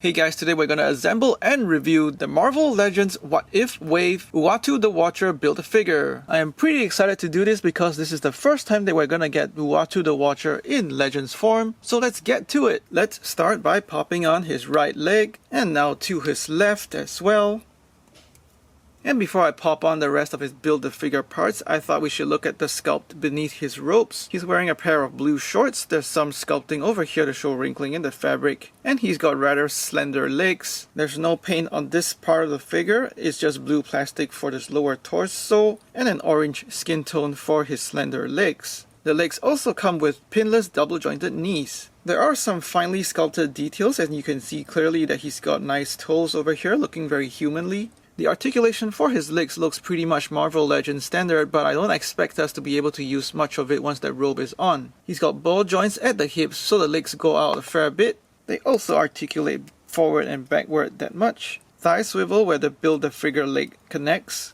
Hey guys, today we're gonna assemble and review the Marvel Legends What If Wave Uatu the Watcher Build-A-Figure. I am pretty excited to do this because this is the first time that we're gonna get Uatu the Watcher in Legends form, so let's get to it. Let's start by popping on his right leg, and now to his left as well. And before I pop on the rest of his Build-A-Figure parts, I thought we should look at the sculpt beneath his robes. He's wearing a pair of blue shorts, there's some sculpting over here to show wrinkling in the fabric, and he's got rather slender legs. There's no paint on this part of the figure, it's just blue plastic for his lower torso, and an orange skin tone for his slender legs. The legs also come with pinless double-jointed knees. There are some finely sculpted details, and you can see clearly that he's got nice toes over here looking very humanly. The articulation for his legs looks pretty much Marvel Legends standard, but I don't expect us to be able to use much of it once that robe is on. He's got ball joints at the hips, so the legs go out a fair bit. They also articulate forward and backward that much. Thigh swivel where the Build-A-Figure leg connects.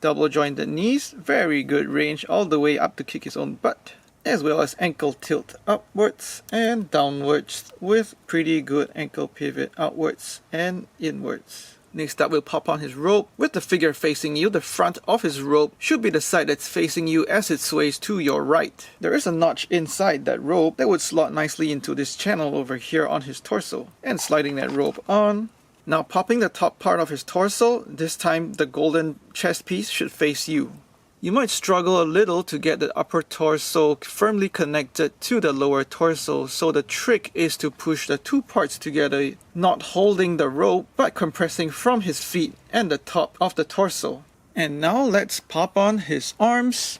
Double jointed knees, very good range all the way up to kick his own butt. As well as ankle tilt upwards and downwards with pretty good ankle pivot outwards and inwards. Next up, we'll pop on his robe. With the figure facing you, the front of his robe should be the side that's facing you as it sways to your right. There is a notch inside that robe that would slot nicely into this channel over here on his torso. And sliding that robe on. Now popping the top part of his torso, this time the golden chest piece should face you. You might struggle a little to get the upper torso firmly connected to the lower torso, so the trick is to push the two parts together, not holding the rope but compressing from his feet and the top of the torso. And now let's pop on his arms,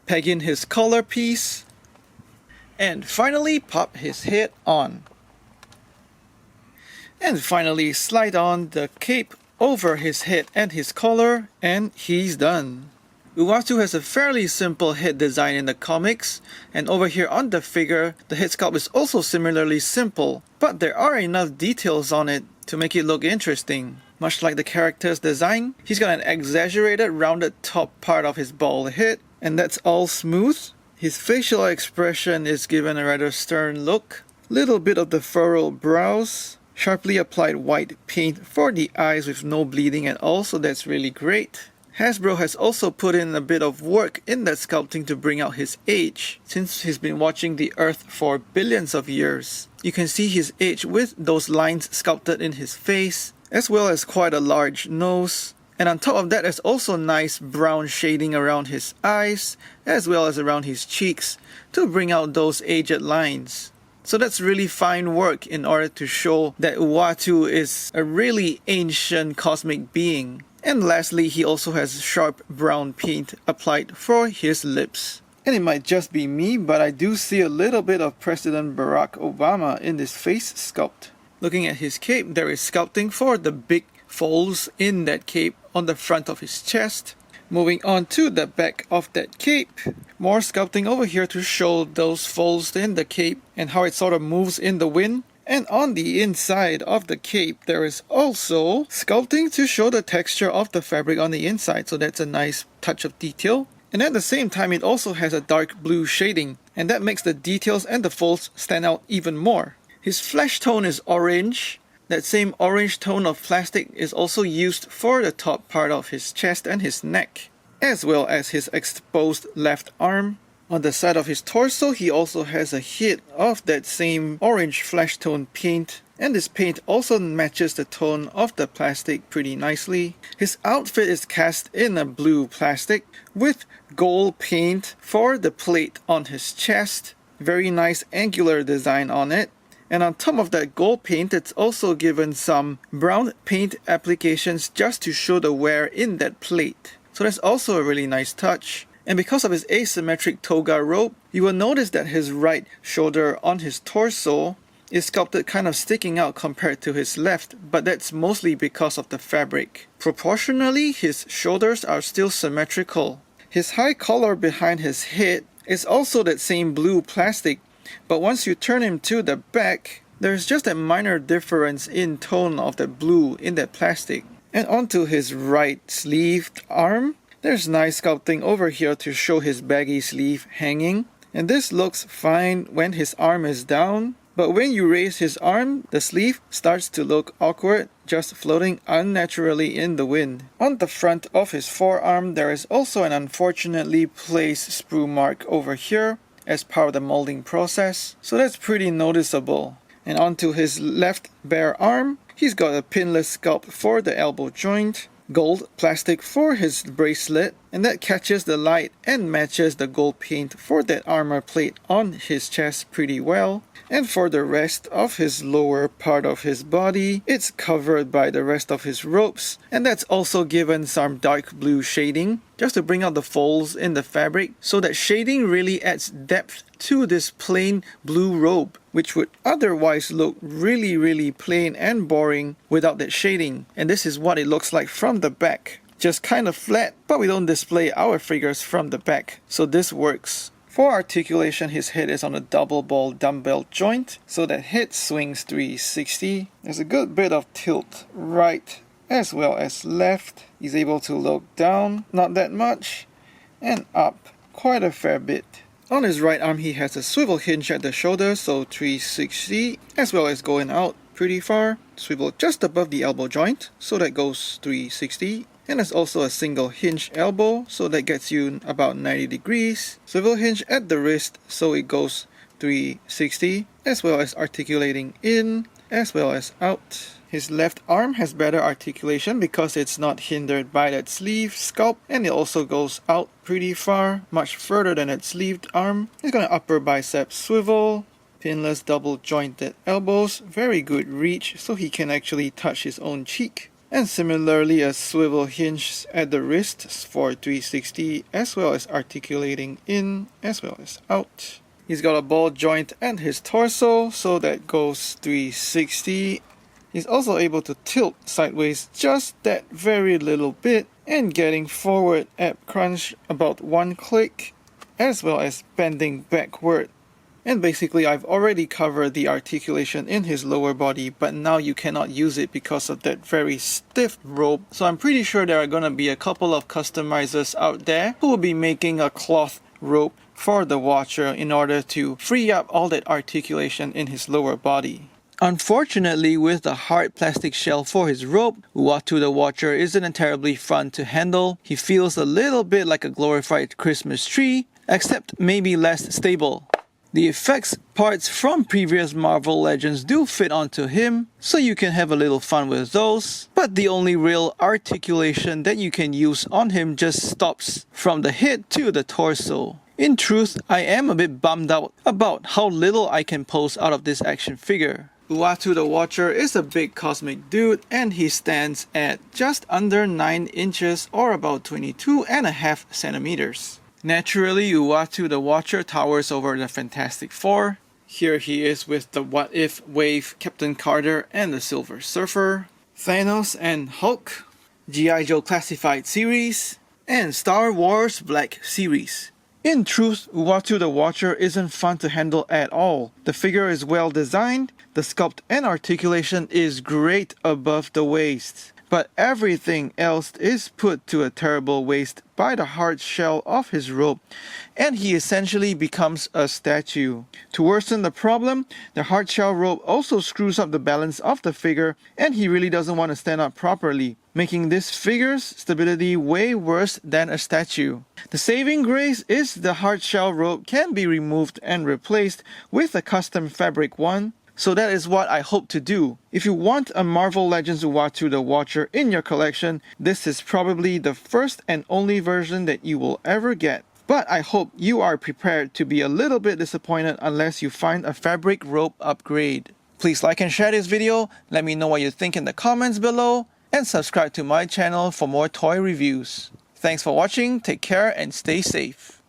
peg in his collar piece, and finally pop his head on. And finally slide on the cape over his head and his collar, and he's done. Uatu has a fairly simple head design in the comics, and over here on the figure, the head sculpt is also similarly simple, but there are enough details on it to make it look interesting. Much like the character's design, he's got an exaggerated rounded top part of his bald head, and that's all smooth. His facial expression is given a rather stern look, little bit of the furrowed brows, sharply applied white paint for the eyes with no bleeding at all, so that's really great. Hasbro has also put in a bit of work in that sculpting to bring out his age, since he's been watching the Earth for billions of years. You can see his age with those lines sculpted in his face, as well as quite a large nose. And on top of that, there's also nice brown shading around his eyes, as well as around his cheeks, to bring out those aged lines. So that's really fine work in order to show that Uatu is a really ancient cosmic being. And lastly, he also has sharp brown paint applied for his lips. And it might just be me, but I do see a little bit of President Barack Obama in this face sculpt. Looking at his cape, there is sculpting for the big folds in that cape on the front of his chest. Moving on to the back of that cape, more sculpting over here to show those folds in the cape and how it sort of moves in the wind. And on the inside of the cape, there is also sculpting to show the texture of the fabric on the inside, so that's a nice touch of detail. And at the same time, it also has a dark blue shading, and that makes the details and the folds stand out even more. His flesh tone is orange. That same orange tone of plastic is also used for the top part of his chest and his neck, as well as his exposed left arm. On the side of his torso, he also has a hit of that same orange flesh tone paint, and this paint also matches the tone of the plastic pretty nicely. His outfit is cast in a blue plastic with gold paint for the plate on his chest. Very nice angular design on it. And on top of that gold paint, it's also given some brown paint applications just to show the wear in that plate. So that's also a really nice touch. And because of his asymmetric toga robe, you will notice that his right shoulder on his torso is sculpted kind of sticking out compared to his left, but that's mostly because of the fabric. Proportionally, his shoulders are still symmetrical. His high collar behind his head is also that same blue plastic, but once you turn him to the back, there's just a minor difference in tone of the blue in that plastic. And onto his right sleeved arm, there's nice sculpting over here to show his baggy sleeve hanging. And this looks fine when his arm is down, But when you raise his arm, the sleeve starts to look awkward, just floating unnaturally in the wind. On the front of his forearm, there is also an unfortunately placed sprue mark over here as part of the molding process, so that's pretty noticeable. And onto his left bare arm, he's got a pinless sculpt for the elbow joint, gold plastic for his bracelet, and that catches the light and matches the gold paint for that armor plate on his chest pretty well. And for the rest of his lower part of his body, it's covered by the rest of his ropes, and that's also given some dark blue shading just to bring out the folds in the fabric, so that shading really adds depth to this plain blue robe, which would otherwise look really plain and boring without that shading. And this is what it looks like from the back. Just kind of flat, but we don't display our figures from the back, so this works. For articulation, his head is on a double ball dumbbell joint, so that head swings 360. There's a good bit of tilt right as well as left. He's able to look down, not that much, and up quite a fair bit. On his right arm, he has a swivel hinge at the shoulder, so 360, as well as going out pretty far. Swivel just above the elbow joint, so that goes 360. And there's also a single hinge elbow, so that gets you about 90 degrees. Swivel hinge at the wrist, so it goes 360, as well as articulating in, as well as out. His left arm has better articulation because it's not hindered by that sleeve sculpt, and it also goes out pretty far, much further than its sleeved arm. He's got an upper bicep swivel, pinless double jointed elbows, very good reach, so he can actually touch his own cheek. And similarly, a swivel hinge at the wrists for 360, as well as articulating in, as well as out. He's got a ball joint at his torso, so that goes 360. He's also able to tilt sideways just that very little bit, and getting forward at crunch about 1 click, as well as bending backward. And basically, I've already covered the articulation in his lower body, but now you cannot use it because of that very stiff robe. So I'm pretty sure there are gonna be a couple of customizers out there who will be making a cloth robe for the watcher in order to free up all that articulation in his lower body. Unfortunately, with the hard plastic shell for his robe, Uatu the Watcher isn't terribly fun to handle. He feels a little bit like a glorified Christmas tree, except maybe less stable. The effects parts from previous Marvel Legends do fit onto him, so you can have a little fun with those, but the only real articulation that you can use on him just stops from the head to the torso. In truth, I am a bit bummed out about how little I can pose out of this action figure. Uatu the Watcher is a big cosmic dude, and he stands at just under 9 inches or about 22.5 centimeters. Naturally, Uatu the Watcher towers over the Fantastic Four. Here he is with the What If Wave, Captain Carter and the Silver Surfer, Thanos and Hulk, G.I. Joe Classified Series, and Star Wars Black Series. In truth, Uatu the Watcher isn't fun to handle at all. The figure is well designed, the sculpt and articulation is great above the waist, but everything else is put to a terrible waste by the hard shell of his robe, and he essentially becomes a statue. To worsen the problem, the hard shell robe also screws up the balance of the figure, and he really doesn't want to stand up properly, making this figure's stability way worse than a statue. The saving grace is the hard shell robe can be removed and replaced with a custom fabric one. So that is what I hope to do. If you want a Marvel Legends Uatu the Watcher in your collection, this is probably the first and only version that you will ever get. But I hope you are prepared to be a little bit disappointed unless you find a fabric robe upgrade. Please like and share this video, let me know what you think in the comments below, and subscribe to my channel for more toy reviews. Thanks for watching, take care and stay safe.